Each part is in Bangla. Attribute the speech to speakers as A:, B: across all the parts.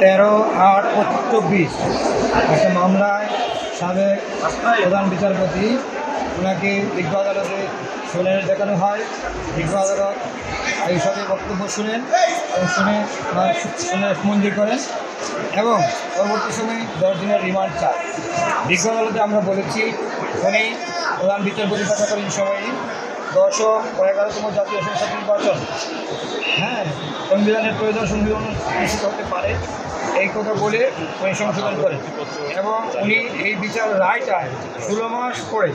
A: 13/8/24 একটা মামলায় সাবেক প্রধান বিচারপতি ওনাকে বিজ্ঞ আদালতে শুনানি দেখানো হয়। বিজ্ঞ আদালত এই সাথে বক্তব্য শুনেন এবং শুনে মঞ্জুর করেন এবং পরবর্তী সময়ে 10 দিনের রিমান্ড চায়। বিজ্ঞ আদালতে আমরা বলেছি উনি প্রধান বিচারপতি থাকাকালীন সময়ে 10ম ও 11তম জাতীয় সংসদ নির্বাচন সংবিধানের প্রয়োজন সংবিধান নিশ্চিত হতে পারে এই কথা বলে উনি সংশোধন করেন এবং উনি এই বিচার রায়টায় 16 মাস পরে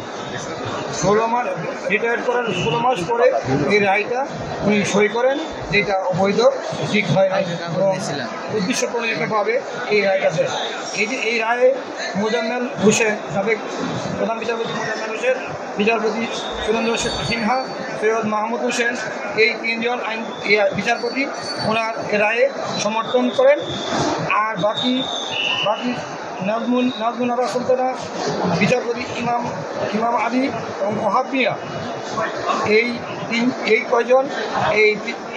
A: রিটায়ার করার 16 মাস পরে এই রায়টা উনি সই করেন, যেটা অবৈধ, ঠিক হয় না এবং উদ্দেশ্য প্রণোদিতভাবে এই রায়টা দেন। এই রায়ে মোজাম্মেল হোসেন, সাবেক প্রধান বিচারপতি মোজাম্মেল হোসেন, বিচারপতি সুরেন্দ্র সিনহা, সৈয়দ মাহমুদ হোসেন, এই 3 জন বিচারপতি ওনার রায়ে সমর্থন করেন। আর বাকি নাজমুন আরা সুলতানা, বিচারপতি ইমাম আলী এবং ওহাব মিয়া, এই কয়জন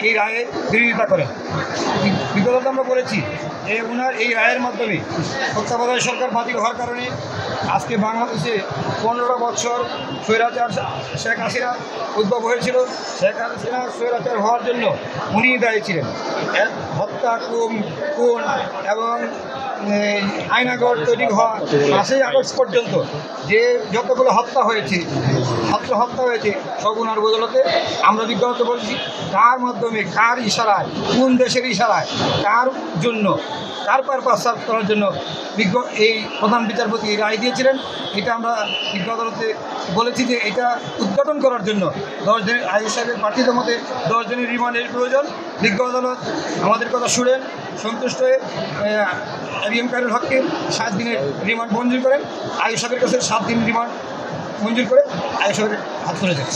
A: এই রায়ের বিরোধিতা করেন। বিগত আমরা বলেছি যে ওনার এই রায়ের মাধ্যমে তত্ত্বাবধায়ক সরকার বাতিল হওয়ার কারণে আজকে বাংলাদেশে 15 বছর স্বৈরাচার শেখ হাসিনা উদ্ভব হয়েছিল। শেখ হাসিনা স্বৈরাচার হওয়ার জন্য উনি দায়ী ছিলেন। হত্যা, খুন এবং আয়নাঘর তৈরি হওয়া 5ই আগস্ট পর্যন্ত যে যতগুলো হত্যা হয়েছে সব ওনার বদলতে। আমরা বিজ্ঞপ্তি বলছি কার মাধ্যমে, কার ইশারায়, কোন দেশের ইশারায়, কার জন্য, কার পারপাস সার্ভ করার জন্য এই প্রধান বিচারপতি রায় দিয়েছিলেন, এটা আমরা বিজ্ঞ আদালতে বলেছি যে এটা উদ্ঘাটন করার জন্য 10 দিনের আয়ুষ সাহেবের প্রার্থীদের মধ্যে 10 দিনের রিমান্ডের প্রয়োজন। বিজ্ঞ আদালত আমাদের কথা শুনেন, সন্তুষ্ট হয়ে এবিএম খায়রুল হককে 7 দিনের রিমান্ড মঞ্জুর করেন। আয়ুষ সাহেবের কাছে 7 দিন রিমান্ড মঞ্জুর করে আয়ুষ সাহেবের হাত তুলে দেন।